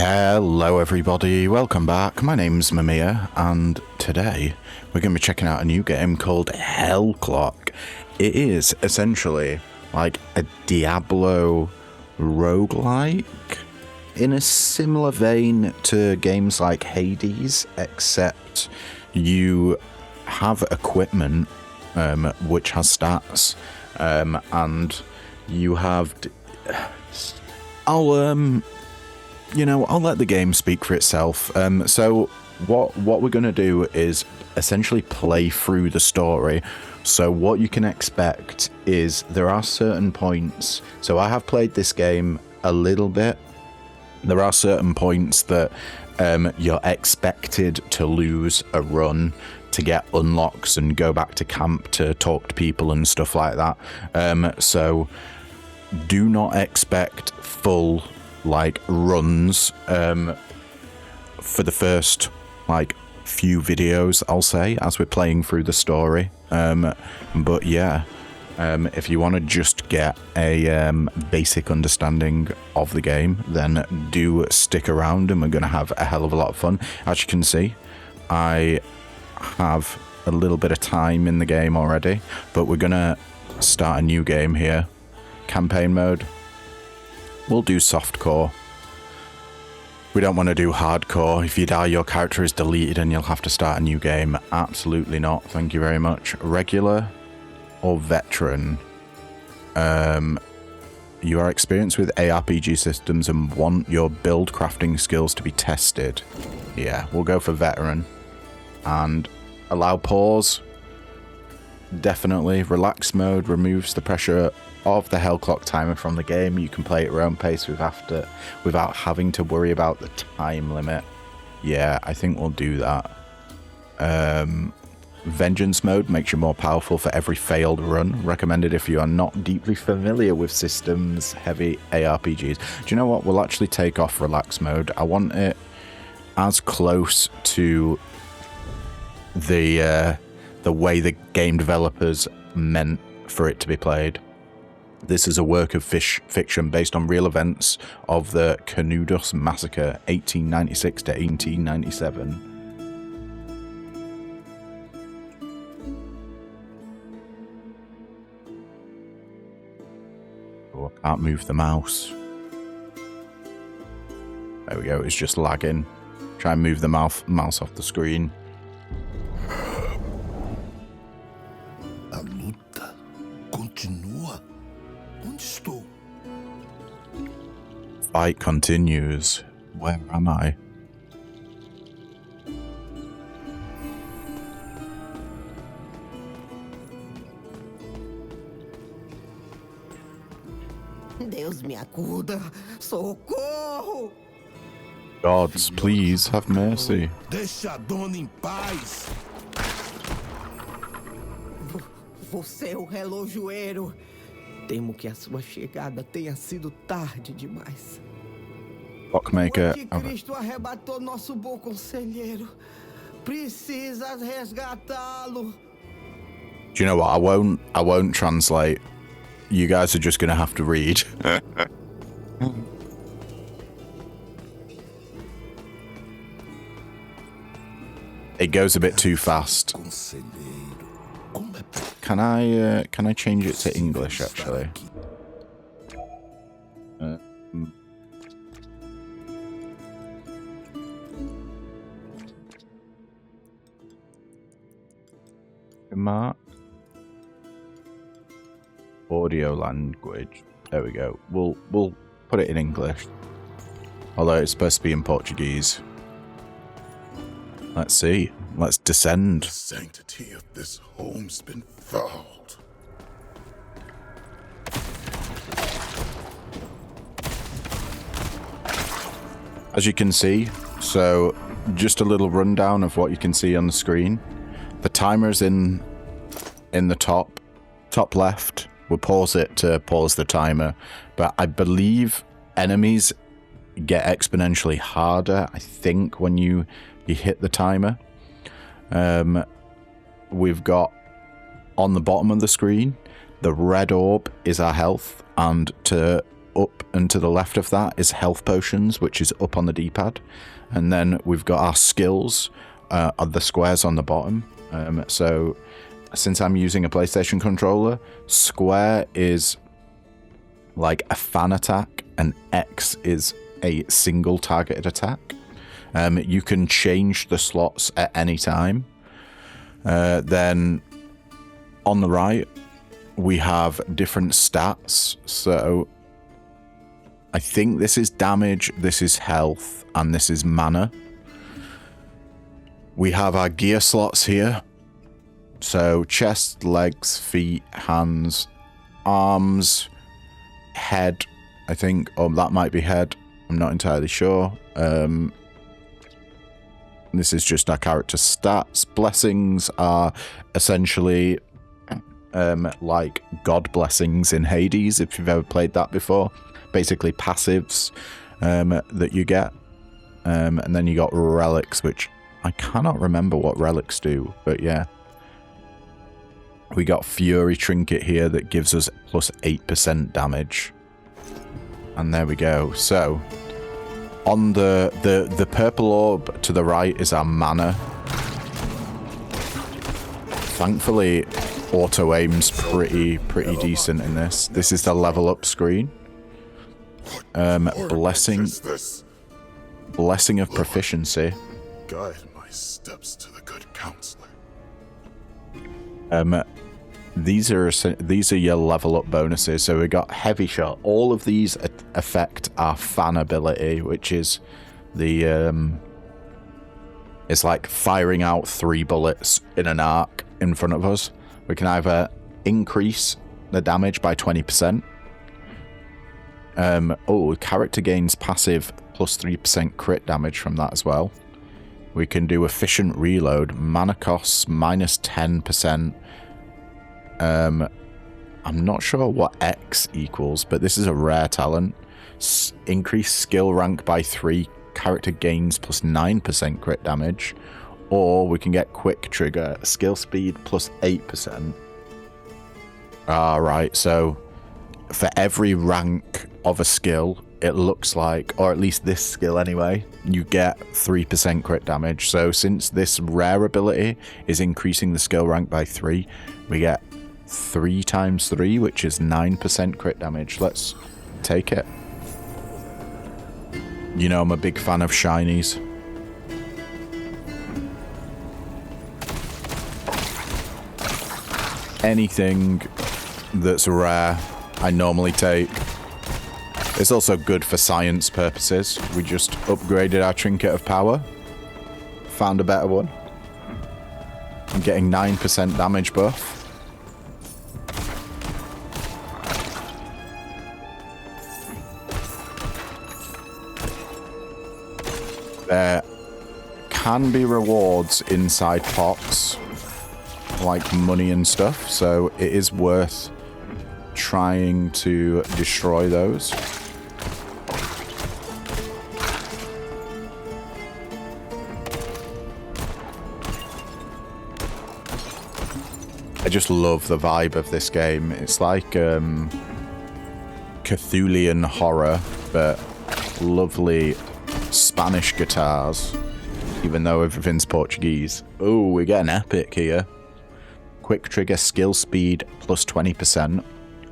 Hello everybody, welcome back. My name's Mamiya and today we're going to be checking out a new game called Hellclock. It is essentially like a Diablo roguelike in a similar vein to games like Hades, except you have equipment which has stats and you have... I'll let the game speak for itself. So what we're going to do is essentially play through the story. So what you can expect is there are certain points. So I have played this game a little bit. There are certain points that you're expected to lose a run to get unlocks and go back to camp to talk to people and stuff like that. So do not expect full runs for the first few videos, I'll say, as we're playing through the story. But yeah, if you want to just get a basic understanding of the game, then do stick around and we're going to have a hell of a lot of fun. As you can see, I have a little bit of time in the game already, but we're going to start a new game here. Campaign mode. We'll do softcore. We don't want to do hardcore. If you die, your character is deleted and you'll have to start a new game. Absolutely not. Thank you very much. Regular or veteran? You are experienced with ARPG systems and want your build crafting skills to be tested. Yeah, we'll go for veteran. And allow pause. Definitely. Relax mode removes the pressure of the Hellclock timer from the game. You can play at your own pace without having to worry about the time limit. Yeah, I think we'll do that. Vengeance mode makes you more powerful for every failed run. Recommended if you are not deeply familiar with systems heavy ARPGs. Do you know what? We'll actually take off relax mode. I want it as close to the way the game developers meant for it to be played. This is a work of fiction based on real events of the Canudos massacre, 1896 to 1897. Oh, I can't move the mouse. There we go, it's just lagging. Try and move the mouse off the screen. A luta continua. Onde estou? Fight continues. Where am I? Deus me acuda! Socorro! Gods, please have mercy. Deixa a dona em paz. Você é o relojoeiro. Temo que a sua chegada tenha sido tarde demais. Clockmaker. O anticristo arrebatou nosso bom conselheiro. Precisas resgatá-lo. Do you know what? I won't translate. You guys are just gonna have to read. It goes a bit too fast. Can I change it to English actually? Mark. Audio language. There we go. We'll put it in English. Although it's supposed to be in Portuguese. Let's see. Let's descend. The sanctity of this home's been fouled. As you can see, so just a little rundown of what you can see on the screen. The timer's in the top left. We'll pause it to pause the timer, but I believe enemies get exponentially harder, I think, when you hit the timer. We've got on the bottom of the screen, the red orb is our health, and to up and to the left of that is health potions, which is up on the D-pad. And then we've got our skills, the squares on the bottom. So since I'm using a PlayStation controller, square is like a fan attack and X is a single targeted attack. You can change the slots at any time. Then on the right, we have different stats. So I think this is damage, this is health, and this is mana. We have our gear slots here. So chest, legs, feet, hands, arms, head, I think. Oh, that might be head. I'm not entirely sure. This is just our character stats. Blessings are essentially like god blessings in Hades, if you've ever played that before. Basically passives that you get. And then you got relics, which I cannot remember what relics do, but yeah. We got Fury Trinket here that gives us plus 8% damage. And there we go. So, on the purple orb to the right is our mana. Thankfully, auto-aim's pretty decent in this. This is the level up screen. Blessing of Proficiency. Guide my steps to the good counselor. These are your level up bonuses. So we got Heavy Shot. All of these affect our fan ability, which is the it's like firing out 3 bullets in an arc in front of us. We can either increase the damage by 20%. Character gains passive plus 3% crit damage from that as well. We can do efficient reload, mana costs minus 10%. I'm not sure what X equals, but this is a rare talent. Increase skill rank by 3, character gains plus 9% crit damage. Or we can get quick trigger, skill speed plus 8%. Right, so for every rank of a skill, it looks like, or at least this skill anyway, you get 3% crit damage. So since this rare ability is increasing the skill rank by 3, we get 3 times 3, which is 9% crit damage. Let's take it. You know, I'm a big fan of shinies. Anything that's rare, I normally take. It's also good for science purposes. We just upgraded our Trinket of Power. Found a better one. I'm getting 9% damage buff. There can be rewards inside pots, like money and stuff, so it is worth trying to destroy those. I just love the vibe of this game. It's like Cthulhian horror, but lovely Spanish guitars, even though everything's Portuguese. Oh, we get an epic here. Quick trigger, skill speed plus 20%,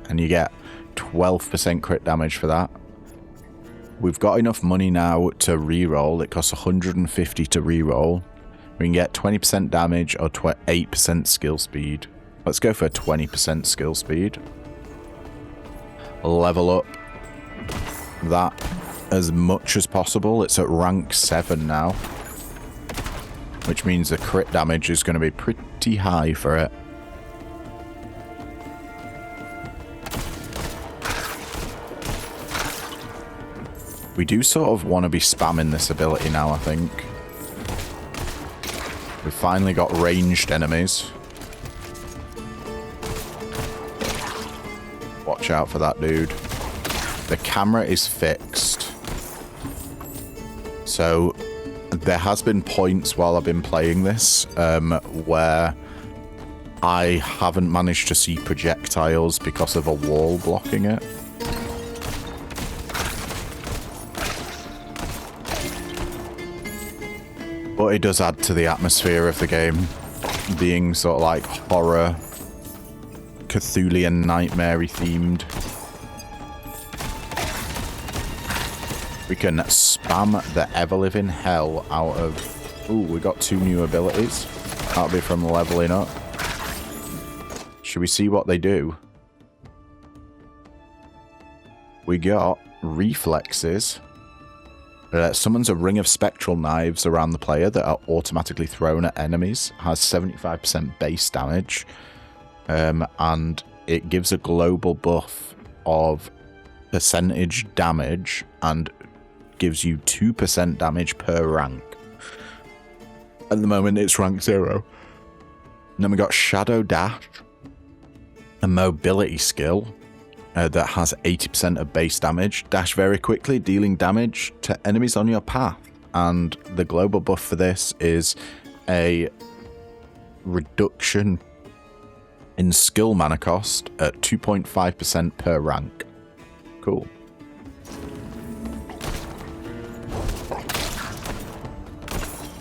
and you get 12% crit damage for that. We've got enough money now to reroll. It costs 150 to reroll. We can get 20% damage or 8% skill speed. Let's go for 20% skill speed. Level up that as much as possible. It's at rank 7 now, which means the crit damage is going to be pretty high for it. We do sort of want to be spamming this ability now, I think. We've finally got ranged enemies. Watch out for that dude. The camera is fixed. So there has been points while I've been playing this where I haven't managed to see projectiles because of a wall blocking it. But it does add to the atmosphere of the game, being sort of like horror, Cthulhian, nightmare-y themed. We can spam the ever-living hell out of... Ooh, we got 2 new abilities. That'll be from leveling up. Should we see what they do? We got reflexes. Summons a ring of spectral knives around the player that are automatically thrown at enemies. Has 75% base damage. And it gives a global buff of percentage damage and gives you 2% damage per rank. At the moment, it's rank 0. And then we got Shadow Dash, a mobility skill that has 80% of base damage. Dash very quickly, dealing damage to enemies on your path. And the global buff for this is a reduction in skill mana cost at 2.5% per rank. Cool.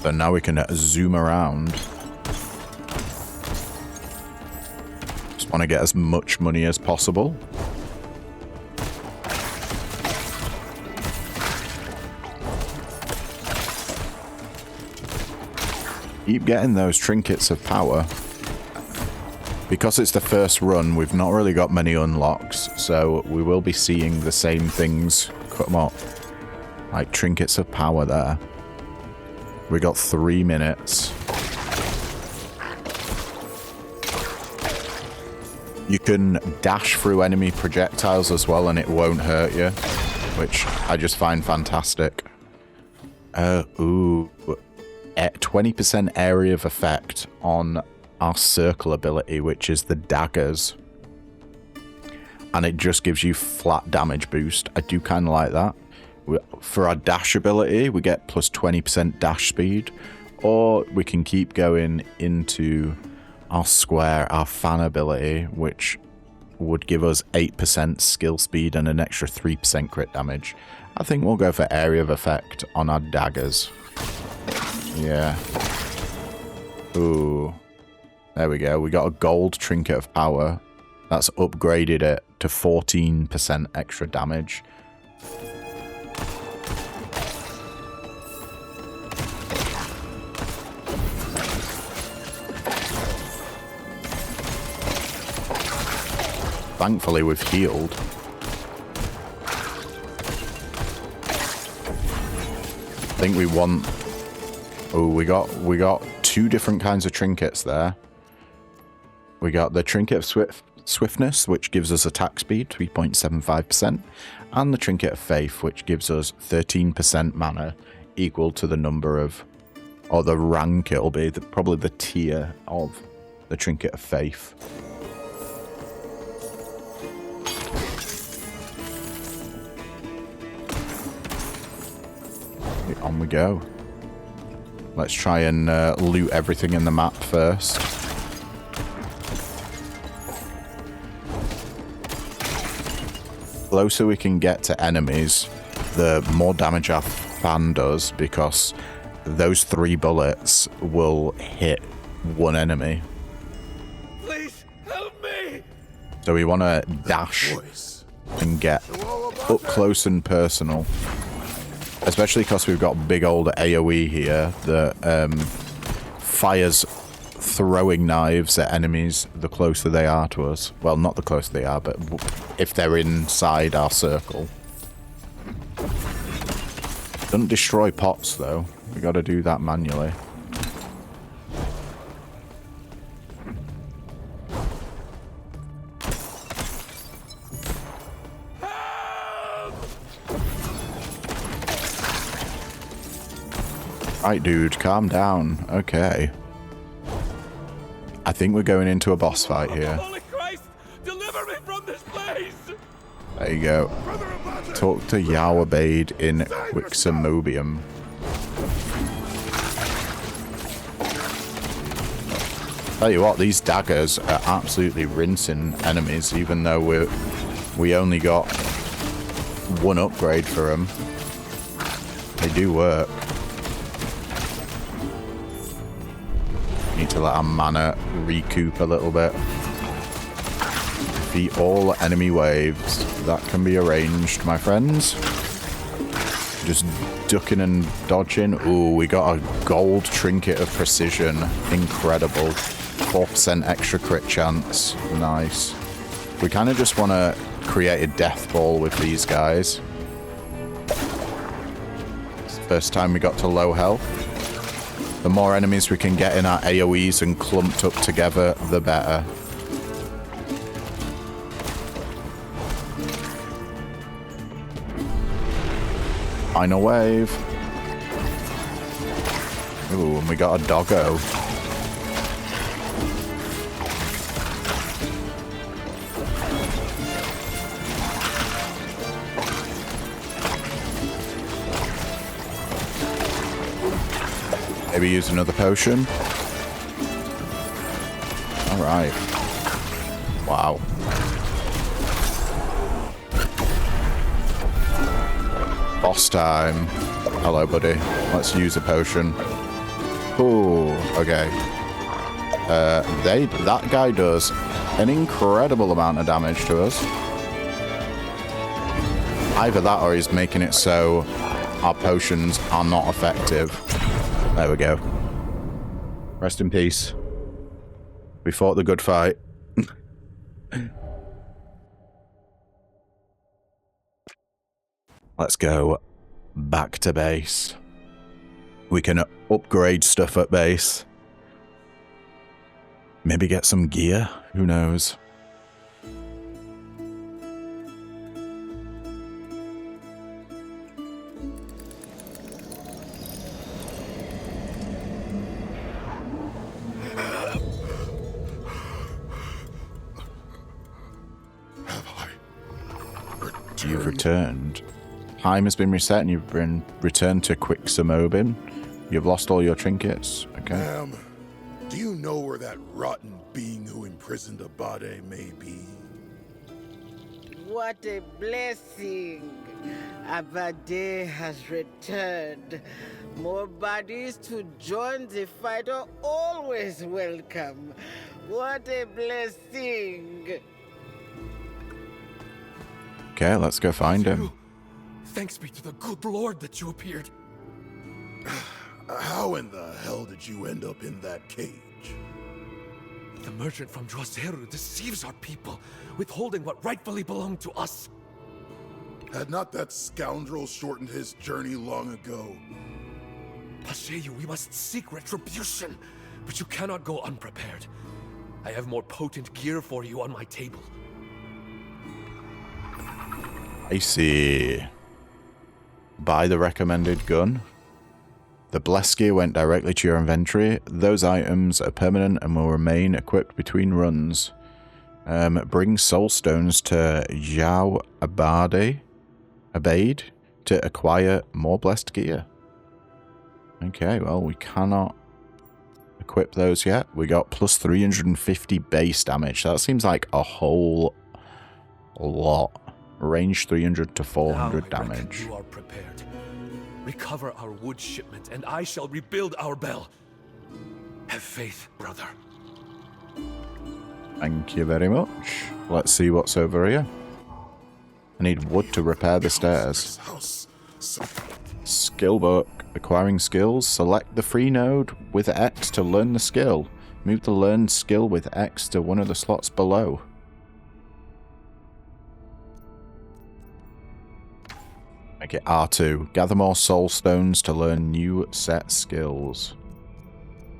So now we can zoom around. Just want to get as much money as possible. Keep getting those trinkets of power. Because it's the first run, we've not really got many unlocks, so we will be seeing the same things come up. Like trinkets of power there. We got 3 minutes. You can dash through enemy projectiles as well and it won't hurt you, which I just find fantastic. Ooh. 20% area of effect on our circle ability, which is the daggers. And it just gives you flat damage boost. I do kind of like that. For our dash ability, we get plus 20% dash speed. Or we can keep going into our square, our fan ability, which would give us 8% skill speed and an extra 3% crit damage. I think we'll go for area of effect on our daggers. Yeah. Ooh. There we go. We got a gold trinket of power. That's upgraded it to 14% extra damage. Thankfully, we've healed. I think we want... Oh, we got 2 different kinds of trinkets there. We got the trinket of swiftness, which gives us attack speed, 3.75%, and the trinket of faith, which gives us 13% mana, equal to the number of, or the rank it'll be, probably the tier of the trinket of faith. On we go. Let's try and loot everything in the map first. The closer we can get to enemies, the more damage our fan does, because those 3 bullets will hit 1 enemy. Please help me. So we want to dash and get up close and personal. Especially because we've got big old AoE here that fires throwing knives at enemies the closer they are to us. Well, not the closer they are, but if they're inside our circle. Doesn't destroy pots, though. We got to do that manually. Right, dude, calm down. Okay. I think we're going into a boss fight here. Holy Christ, deliver me from this place. There you go. Talk to Yawabade in Quixomobium. Tell you what, these daggers are absolutely rinsing enemies, even though we only got 1 upgrade for them. They do work. Need to let our mana recoup a little bit. Defeat all enemy waves. That can be arranged, my friends. Just ducking and dodging. Ooh, we got a gold trinket of precision. Incredible. 4% extra crit chance. Nice. We kind of just want to create a death ball with these guys. It's the first time we got to low health. The more enemies we can get in our AoEs and clumped up together, the better. Final wave. Ooh, and we got a doggo. Maybe use another potion. Alright. Wow. Boss time. Hello, buddy. Let's use a potion. Ooh, okay. That guy does an incredible amount of damage to us. Either that or he's making it so our potions are not effective. There we go. Rest in peace. We fought the good fight. Let's go back to base. We can upgrade stuff at base. Maybe get some gear. Who knows? You've returned. Time has been reset and you've been returned to Quixamobin. You've lost all your trinkets. Okay. Ma'am, do you know where that rotten being who imprisoned Abade may be? What a blessing! Abade has returned. More bodies to join the fight are always welcome. What a blessing! Okay, let's go find him. Thanks be to the good Lord that you appeared. How in the hell did you end up in that cage? The merchant from Droseru deceives our people, withholding what rightfully belonged to us. Had not that scoundrel shortened his journey long ago? Pajeú, we must seek retribution, but you cannot go unprepared. I have more potent gear for you on my table. I see. Buy the recommended gun. The blessed gear went directly to your inventory. Those items are permanent and will remain equipped between runs. Bring soul stones to Zhao Abade to acquire more blessed gear. Okay, well, we cannot equip those yet. We got plus 350 base damage. That seems like a whole lot. Range 300 to 400 now, damage. You are prepared. Recover our wood shipment, and I shall rebuild our bell. Have faith, brother. Thank you very much. Let's see what's over here. I need wood to repair the stairs. Skill book. Acquiring skills. Select the free node with X to learn the skill. Move the learned skill with X to one of the slots below. Make it R2. Gather more soul stones to learn new set skills.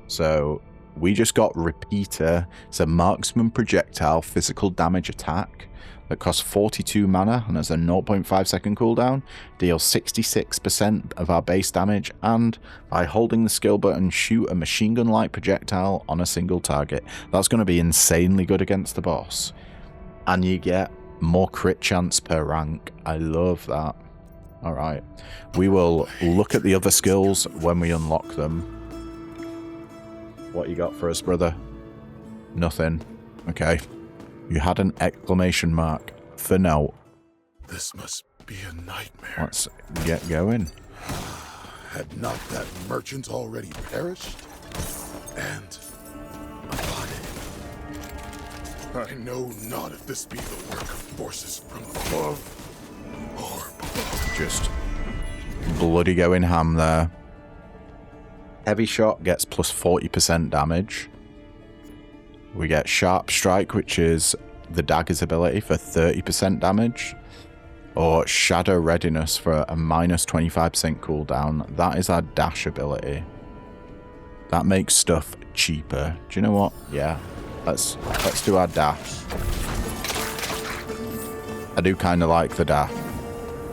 So, we just got Repeater. It's a marksman projectile physical damage attack that costs 42 mana and has a 0.5 second cooldown. Deals 66% of our base damage, and by holding the skill button, shoot a machine gun-like projectile on a single target. That's going to be insanely good against the boss. And you get more crit chance per rank. I love that. Alright, we will look at the other skills when we unlock them. What you got for us, brother? Nothing. Okay. You had an exclamation mark for no. This must be a nightmare. Let's get going. Had not that merchant already perished? And I know not if this be the work of forces from above or below. Just bloody going ham there. Heavy shot gets plus 40% damage. We get sharp strike, which is the dagger's ability for 30% damage. Or shadow readiness for a minus 25% cooldown. That is our dash ability. That makes stuff cheaper. Do you know what? Yeah. Let's do our dash. I do kind of like the dash.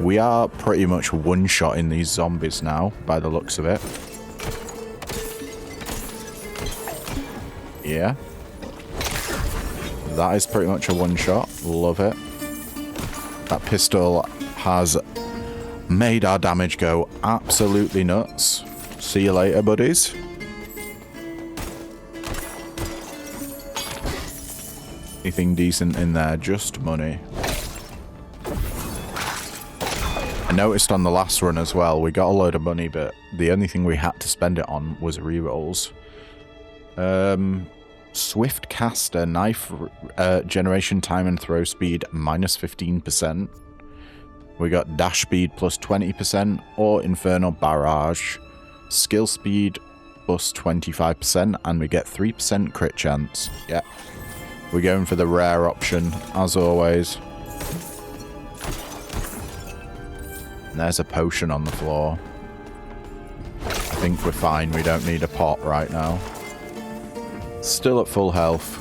We are pretty much one-shotting these zombies now, by the looks of it. Yeah. That is pretty much a one-shot. Love it. That pistol has made our damage go absolutely nuts. See you later, buddies. Anything decent in there? Just money. I noticed on the last run as well, we got a load of money, but the only thing we had to spend it on was rerolls. Swift caster, knife generation time and throw speed minus 15%. We got dash speed plus 20%, or infernal barrage. Skill speed plus 25%, and we get 3% crit chance. Yeah. We're going for the rare option, as always. And there's a potion on the floor. I think we're fine. We don't need a pot right now. Still at full health.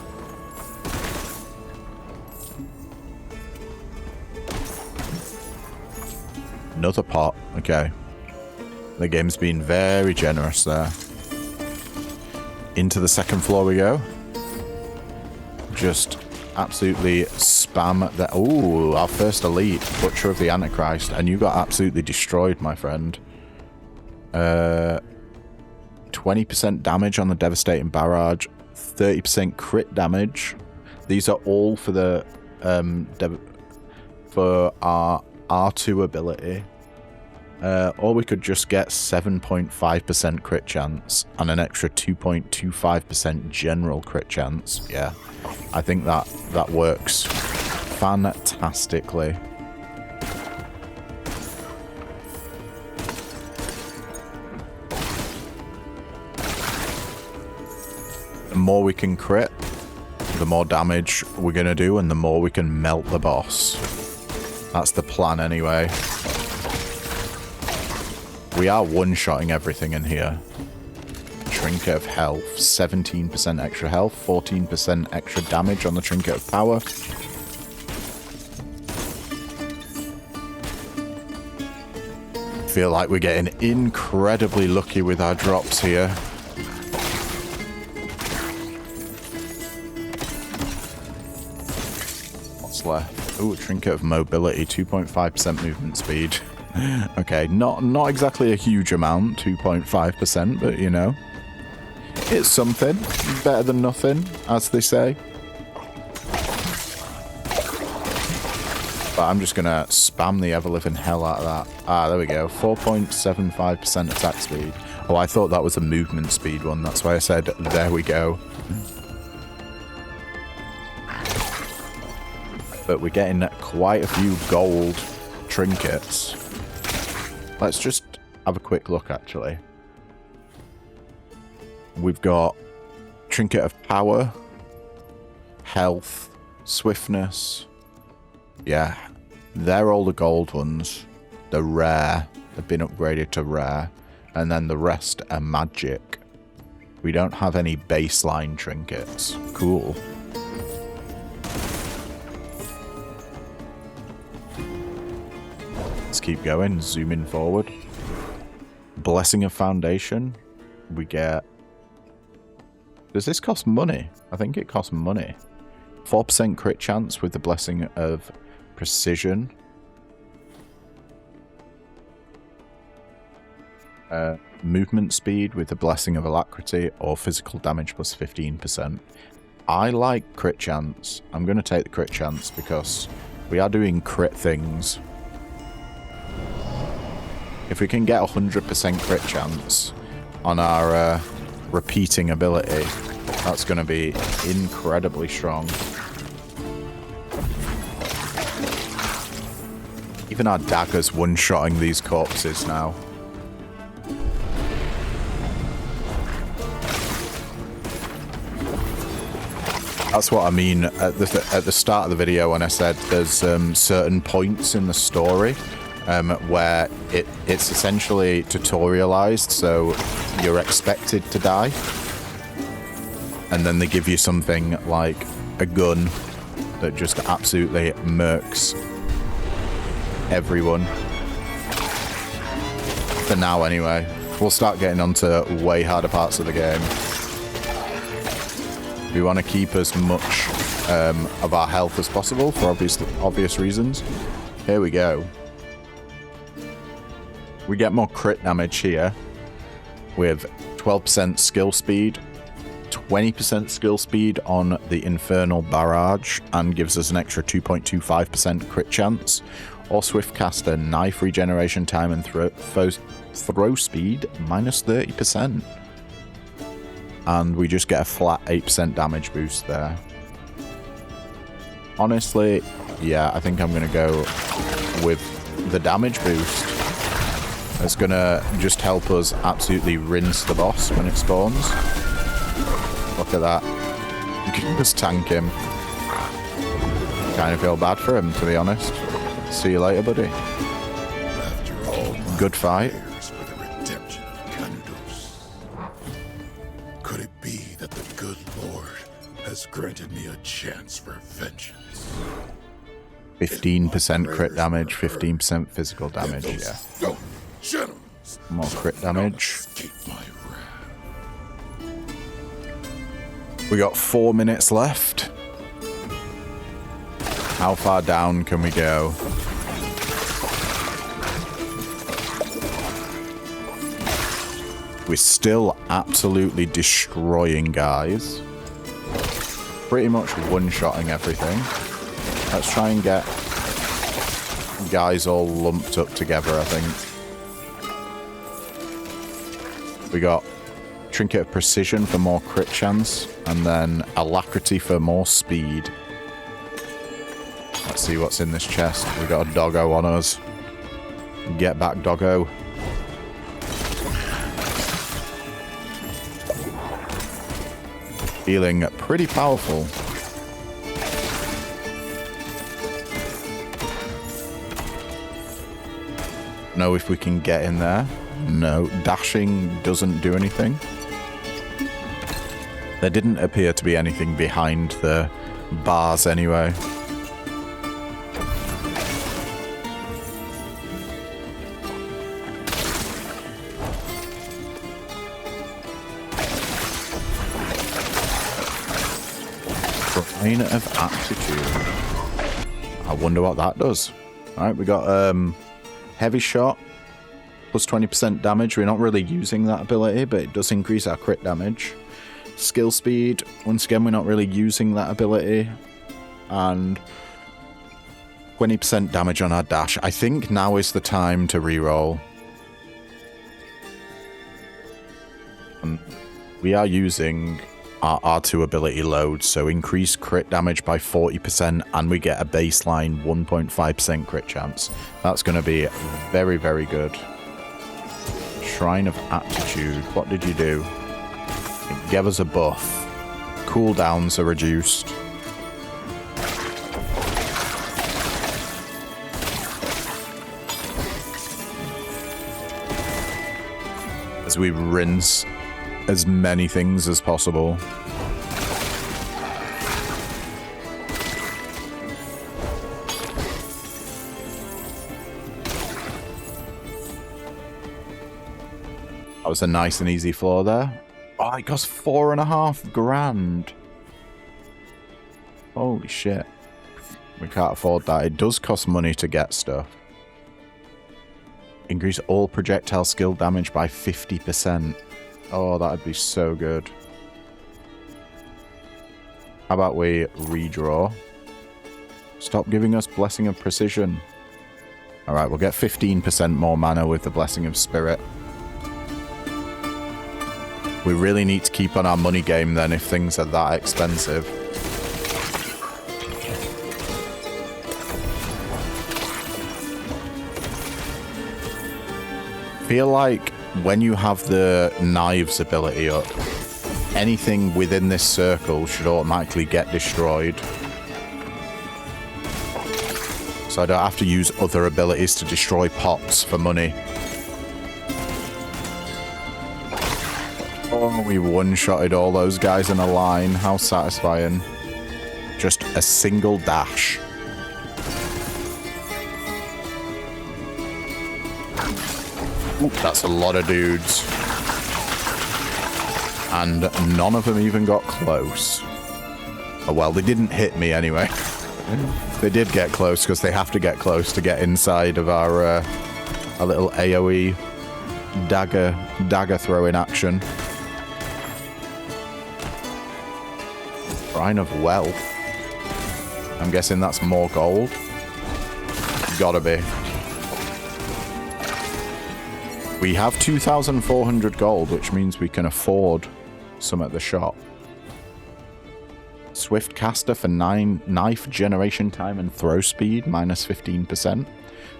Another pot. Okay. The game's been very generous there. Into the second floor we go. Just absolutely spam that. Ooh, our first elite, Butcher of the Antichrist, and you got absolutely destroyed, my friend. 20% damage on the devastating barrage, 30% crit damage. These are all for the for our R2 ability. Or we could just get 7.5% crit chance and an extra 2.25% general crit chance. Yeah, I think that works fantastically. The more we can crit, the more damage we're going to do, and the more we can melt the boss. That's the plan anyway. We are one-shotting everything in here. Trinket of Health, 17% extra health, 14% extra damage on the Trinket of Power. Feel like we're getting incredibly lucky with our drops here. What's left? Ooh, Trinket of Mobility, 2.5% movement speed. Okay, not exactly a huge amount, 2.5%, but you know, it's something. Better than nothing, as they say. But I'm just gonna spam the ever-living hell out of that. Ah, there we go, 4.75% attack speed. Oh, I thought that was a movement speed one, that's why I said, there we go. But we're getting quite a few gold trinkets. Let's just have a quick look, actually. We've got Trinket of Power, Health, Swiftness. Yeah, they're all the gold ones. They're rare. They've been upgraded to rare. And then the rest are magic. We don't have any baseline trinkets. Cool. Let's keep going, zooming forward. Blessing of Foundation. We get... Does this cost money? I think it costs money. 4% crit chance with the Blessing of Precision. Movement speed with the Blessing of Alacrity, or physical damage plus 15%. I like crit chance. I'm going to take the crit chance because we are doing crit things. If we can get 100% crit chance on our repeating ability, that's going to be incredibly strong. Even our daggers one-shotting these corpses now. That's what I mean at the start of the video when I said there's certain points in the story where it's essentially tutorialized, so you're expected to die. And then they give you something like a gun that just absolutely murks everyone. For now, anyway. We'll start getting onto way harder parts of the game. We want to keep as much of our health as possible for obvious reasons. Here we go. We get more crit damage here with 12% skill speed, 20% skill speed on the Infernal Barrage, and gives us an extra 2.25% crit chance. Or Swiftcaster, knife regeneration time and throw speed minus 30%. And we just get a flat 8% damage boost there. Honestly, yeah, I think I'm going to go with the damage boost. It's going to just help us absolutely rinse the boss when it spawns. Look at that. You can just tank him. Kind of feel bad for him, to be honest. See you later, buddy. After all, good fight. For the redemption of Canudos. Could it be that the good Lord has granted me a chance for vengeance? 15% crit damage, 15% physical damage, yeah. No, gentlemen. More crit damage. We got 4 minutes left. How far down can we go? We're still absolutely destroying guys. Pretty much one-shotting everything. Let's try and get guys all lumped up together, I think. We got Trinket of Precision for more crit chance, and then Alacrity for more speed. Let's see what's in this chest. We got a doggo on us. Get back, doggo. Feeling pretty powerful. Know if we can get in there. No, dashing doesn't do anything. There didn't appear to be anything behind the bars anyway. Train of Aptitude. I wonder what that does. Alright, we got Heavy Shot. Plus 20% damage. We're not really using that ability, but it does increase our crit damage. Skill speed. Once again, we're not really using that ability. And 20% damage on our dash. I think now is the time to reroll. We are using our R2 ability load, so increase crit damage by 40%, and we get a baseline 1.5% crit chance. That's going to be very, very good. Shrine of Aptitude. What did you do? It gave us a buff. Cooldowns are reduced. As we rinse as many things as possible. That was a nice and easy floor there. Oh, it cost 4.5 grand. Holy shit. We can't afford that. It does cost money to get stuff. Increase all projectile skill damage by 50%. Oh, that'd be so good. How about we redraw? Stop giving us Blessing of Precision. Alright, we'll get 15% more mana with the Blessing of Spirit. We really need to keep on our money game then if things are that expensive. feel like when you have the knives ability up, anything within this circle should automatically get destroyed. So I don't have to use other abilities to destroy pots for money. Oh, we one-shotted all those guys in a line. How satisfying. Just a single dash. Ooh, that's a lot of dudes. And none of them even got close. Oh, well, they didn't hit me anyway. They did get close because they have to get close to get inside of our little AoE dagger throwing action. Shrine of Wealth. I'm guessing that's more gold. Gotta be. We have 2,400 gold, which means we can afford some at the shop. Swift caster for 9 knife generation time and throw speed, minus 15%.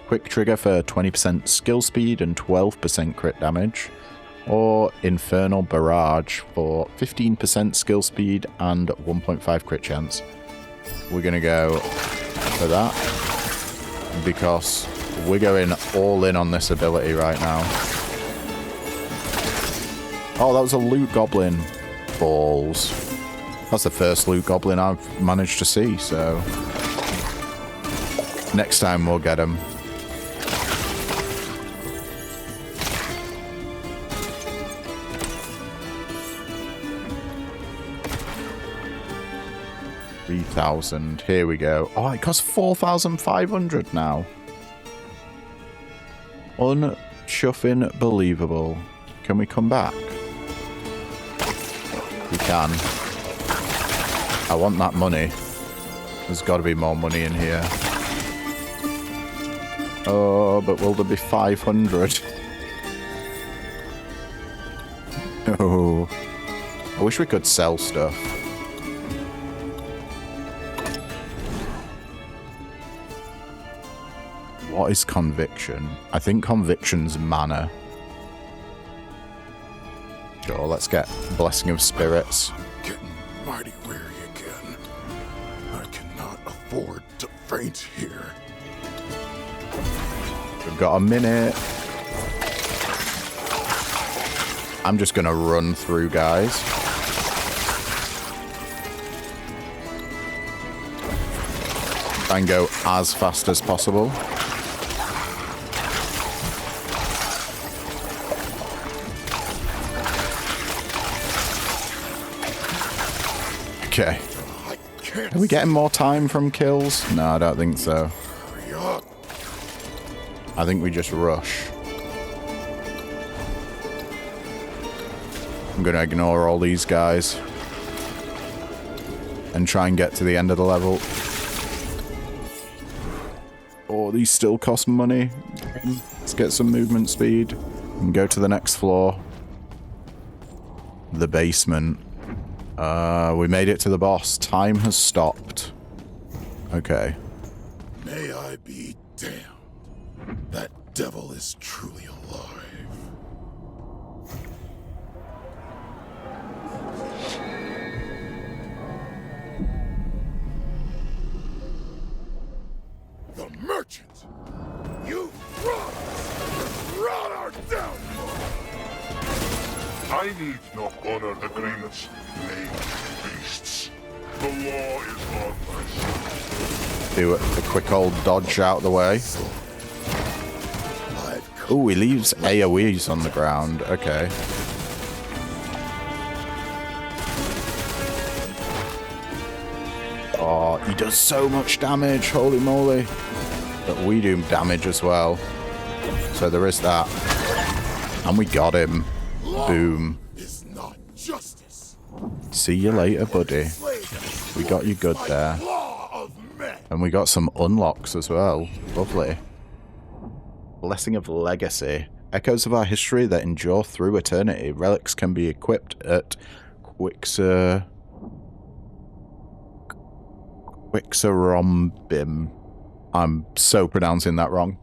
Quick trigger for 20% skill speed and 12% crit damage. Or Infernal Barrage for 15% skill speed and 1.5 crit chance. We're going to go for that because we're going all in on this ability right now. Oh, that was a loot goblin. Balls. That's the first loot goblin I've managed to see, so next time we'll get him. $3,000. Here we go. Oh, it costs 4,500 now. Unshuffing believable. Can we come back? We can. I want that money. There's got to be more money in here. Oh, but will there be 500? Oh. I wish we could sell stuff. What is conviction? I think conviction's mana. Sure, let's get Blessing of Spirits. Getting mighty weary again. I cannot afford to faint here. We've got a minute. I'm just gonna run through, guys. Try and go as fast as possible. Okay. Are we getting more time from kills? No, I don't think so. I think we just rush. I'm going to ignore all these guys and try and get to the end of the level. Oh, these still cost money. Let's get some movement speed and go to the next floor. The basement. We made it to the boss. Time has stopped. Okay. May I be damned. That devil is truly alive. The merchant! You brought our downfall! I need no honor agreements made with beasts. The law is on my side. Do a quick old dodge out the way. Ooh, he leaves AoEs on the ground. Okay. Oh, he does so much damage. Holy moly. But we do damage as well. So there is that. And we got him. Boom. Is not justice. See you later, buddy. We got you good there. And we got some unlocks as well. Lovely. Blessing of Legacy. Echoes of our history that endure through eternity. Relics can be equipped at Quixarombim. I'm so pronouncing that wrong.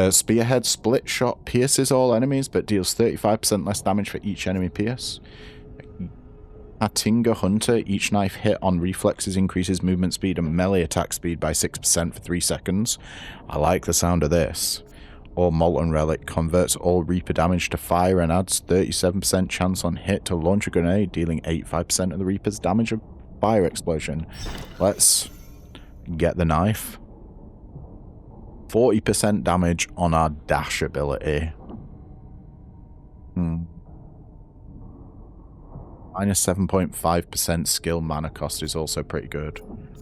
Spearhead split shot pierces all enemies, but deals 35% less damage for each enemy pierce. Atinga Hunter, each knife hit on reflexes increases movement speed and melee attack speed by 6% for 3 seconds. I like the sound of this. Or Molten Relic converts all Reaper damage to fire and adds 37% chance on hit to launch a grenade, dealing 85% of the Reaper's damage of fire explosion. Let's get the knife. 40% damage on our dash ability. Minus 7.5% skill mana cost is also pretty good.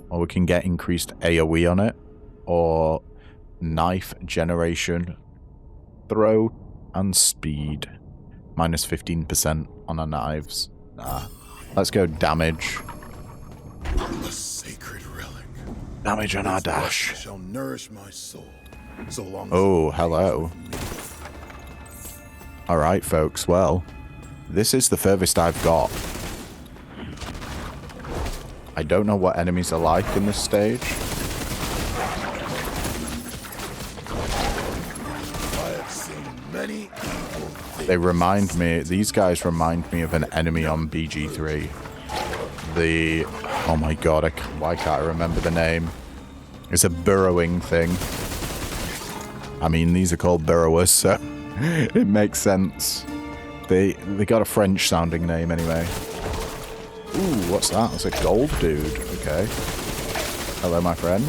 Or we can get increased AoE on it. Or knife generation, throw, and speed. Minus 15% on our knives. Nah. Let's go damage. A sacred relic. Damage on our dash. Shall nourish my soul. So long as Oh, hello. Alright, folks. Well, this is the furthest I've got. I don't know what enemies are like in this stage. I have seen many evil things. They remind me, these guys remind me of an enemy on BG3. Oh my god, why can't I remember the name? It's a burrowing thing. I mean, these are called burrowers, so it makes sense. They got a French sounding name anyway. Ooh, what's that? It's a gold dude. Okay. Hello, my friend.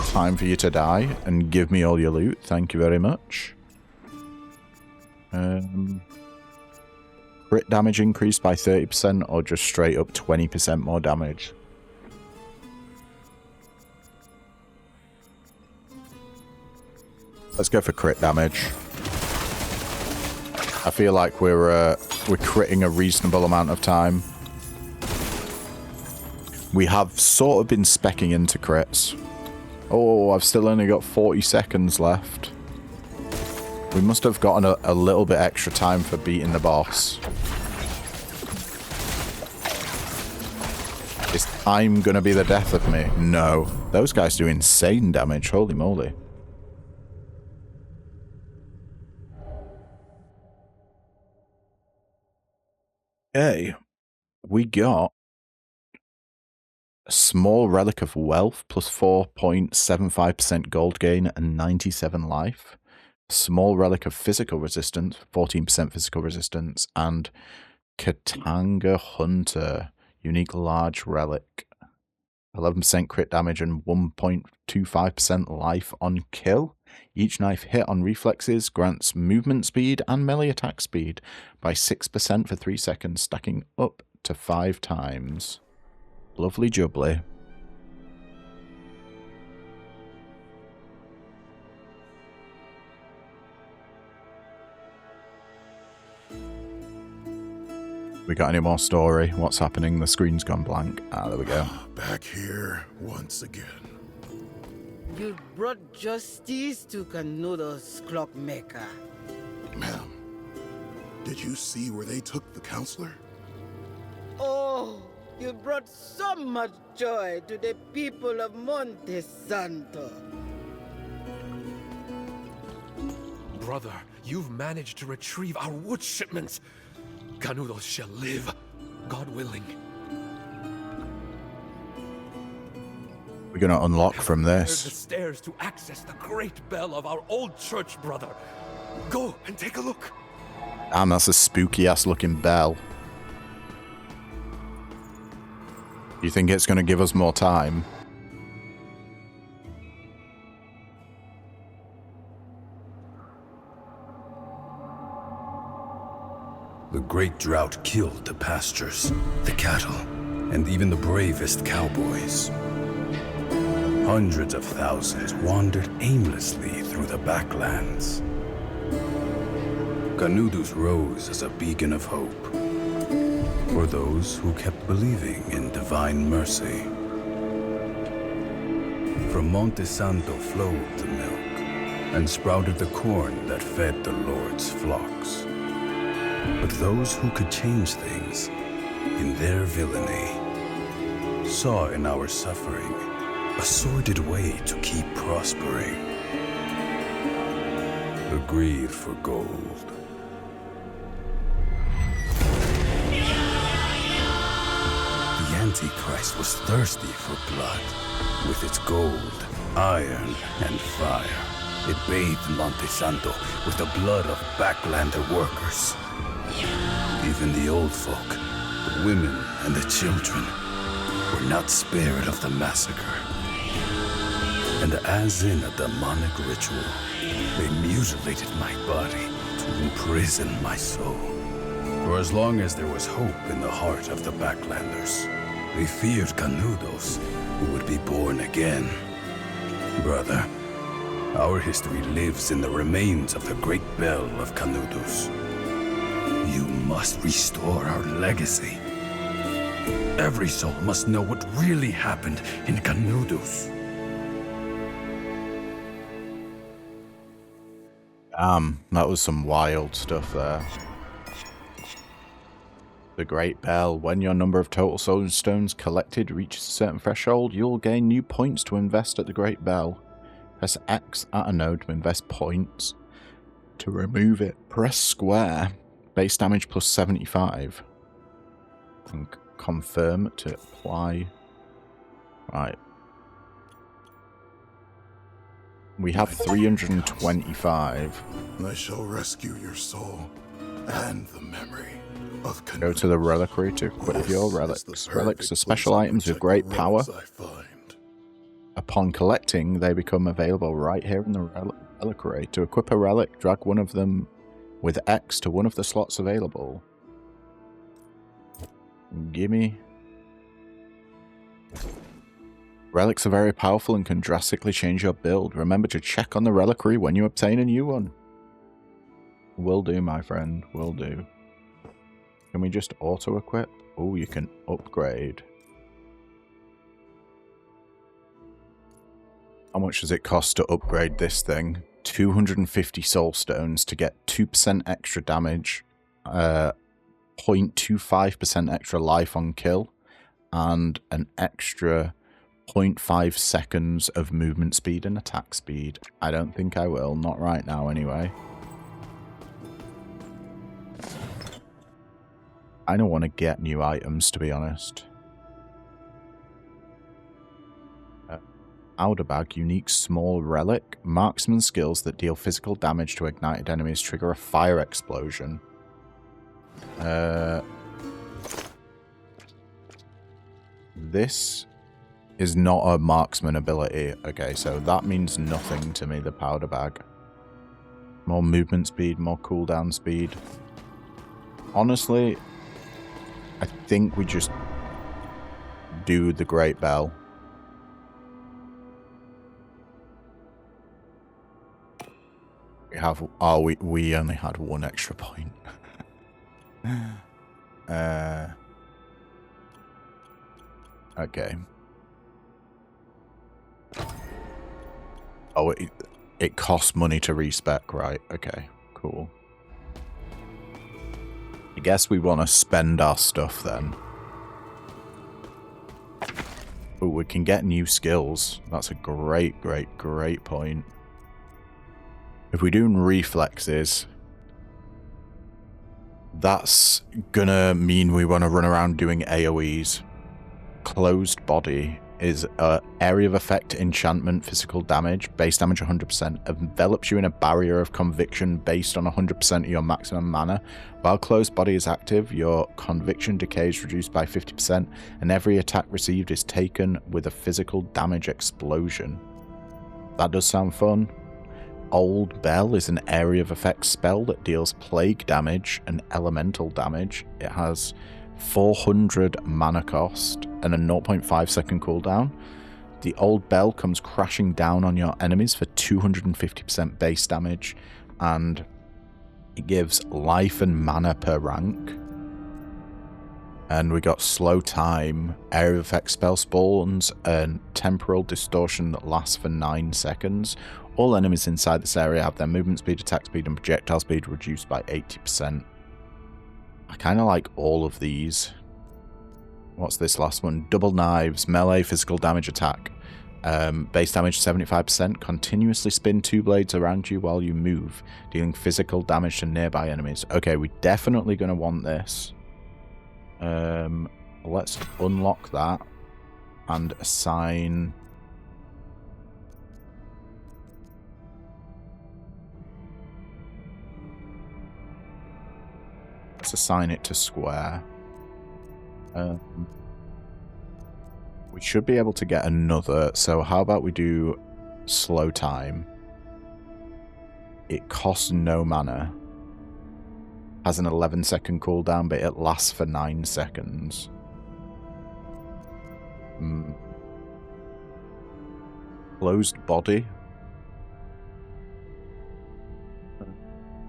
Time for you to die and give me all your loot. Thank you very much. Crit damage increased by 30% or just straight up 20% more damage? Let's go for crit damage. I feel like we're critting a reasonable amount of time. We have sort of been speccing into crits. Oh, I've still only got 40 seconds left. We must have gotten a little bit extra time for beating the boss. Is time gonna be the death of me? No. Those guys do insane damage, holy moly. Okay, we got a small relic of wealth plus 4.75% gold gain and 97 life. Small relic of physical resistance, 14% physical resistance, and Katanga Hunter, unique large relic, 11% crit damage and 1.25% life on kill. Each knife hit on reflexes grants movement speed and melee attack speed by 6% for 3 seconds, stacking up to 5 times. Lovely jubbly. We got any more story? What's happening? The screen's gone blank. Ah, there we go. Back here once again. You brought justice to Canudos, clockmaker. Ma'am, did you see where they took the counselor? Oh, you brought so much joy to the people of Monte Santo. Brother, you've managed to retrieve our wood shipments. Canudos shall live, God willing. We're gonna unlock from There's this. the stairs to access the great bell of our old church, brother. Go and take a look. Damn, that's a spooky ass looking bell. You think it's gonna give us more time? The great drought killed the pastures, the cattle, and even the bravest cowboys. Hundreds of thousands wandered aimlessly through the backlands. Canudos rose as a beacon of hope for those who kept believing in divine mercy. From Monte Santo flowed the milk and sprouted the corn that fed the Lord's flocks. But those who could change things in their villainy saw in our suffering a sordid way to keep prospering. the greed for gold. The Antichrist was thirsty for blood. With its gold, iron, and fire, it bathed Monte Santo with the blood of Backlander workers. Even the old folk, the women, and the children were not spared of the massacre. And as in a demonic ritual, they mutilated my body to imprison my soul. For as long as there was hope in the heart of the Backlanders, they feared Canudos, who would be born again. Brother, our history lives in the remains of the great bell of Canudos. You must restore our legacy. Every soul must know what really happened in Canudos. That was some wild stuff there. The Great Bell. When your number of total soul stones collected reaches a certain threshold, you'll gain new points to invest at the Great Bell. Press X at a node to invest points. To remove it, press square. Base damage plus 75. And confirm to apply. Right. We have 325. I shall rescue your soul and the memory of Canudos. Go to the reliquary to equip your relics. Relics are special items with great power. Upon collecting, they become available right here in the reliquary. To equip a relic, drag one of them with X to one of the slots available. Gimme. Relics are very powerful and can drastically change your build. Remember to check on the reliquary when you obtain a new one. Will do, my friend. Will do. Can we just auto-equip? Oh, you can upgrade. How much does it cost to upgrade this thing? 250 soul stones to get 2% extra damage, 0.25% extra life on kill, and an extra 0.5 seconds of movement speed and attack speed. I don't think I will. Not right now, anyway. I don't want to get new items, to be honest. Powder Bag, unique small relic. Marksman skills that deal physical damage to ignited enemies trigger a fire explosion. This is not a marksman ability. Okay, so that means nothing to me, the Powder Bag. More movement speed, more cooldown speed. Honestly, I think we just do the Great Bell. We have... Oh, we only had one extra point. Okay. Oh, it costs money to respec, right? Okay, cool. I guess we want to spend our stuff then. Oh, we can get new skills. That's a great point. If we're doing reflexes, that's gonna mean we want to run around doing AoEs. Closed body is area of effect, enchantment, physical damage, base damage 100%, envelops you in a barrier of conviction based on 100% of your maximum mana. While closed body is active, your conviction decay is reduced by 50%, and every attack received is taken with a physical damage explosion. That does sound fun. Old Bell is an area of effect spell that deals plague damage and elemental damage. It has 400 mana cost and a 0.5 second cooldown. The Old Bell comes crashing down on your enemies for 250% base damage, and it gives life and mana per rank. And we got slow time, area of effect spell spawns, and temporal distortion that lasts for 9 seconds. All enemies inside this area have their movement speed, attack speed, and projectile speed reduced by 80%. I kind of like all of these. What's this last one? Double knives, melee, physical damage, attack. Base damage 75%. Continuously spin 2 blades around you while you move, dealing physical damage to nearby enemies. Okay, we're definitely going to want this. Let's unlock that and assign... Let's assign it to square. We should be able to get another, so how about we do slow time? It costs no mana. Has an 11-second cooldown, but it lasts for 9 seconds. Closed body.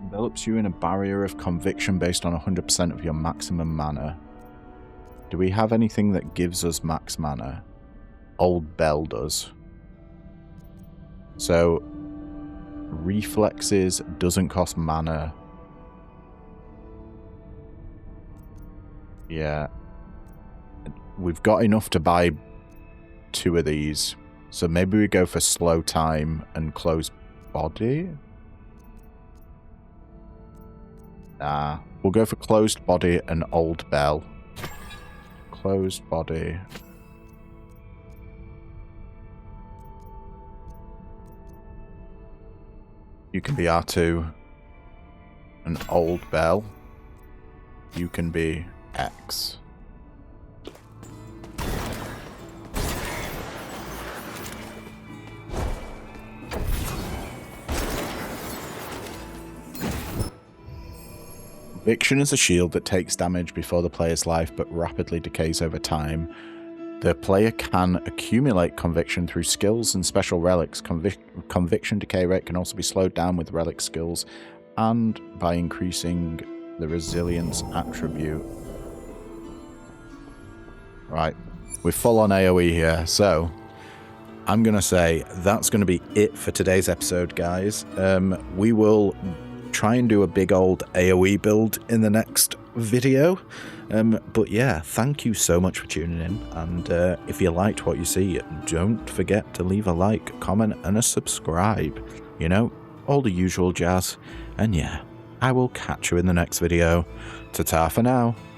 Envelops you in a barrier of conviction based on 100% of your maximum mana. Do we have anything that gives us max mana? Old Bell does. So, reflexes doesn't cost mana. Yeah. We've got enough to buy 2 of these. So maybe we go for slow time and closed body? Nah. We'll go for closed body and old bell. Closed body. You can be R2. An old bell. You can be X. Conviction is a shield that takes damage before the player's life but rapidly decays over time. The player can accumulate conviction through skills and special relics. Conviction decay rate can also be slowed down with relic skills and by increasing the resilience attribute. Right, we're full on AoE here, so I'm going to say that's going to be it for today's episode, guys. We will try and do a big old AoE build in the next video. But yeah, thank you so much for tuning in, and if you liked what you see, don't forget to leave a like, comment and a subscribe. You know, all the usual jazz. And yeah, I will catch you in the next video. Ta-ta for now.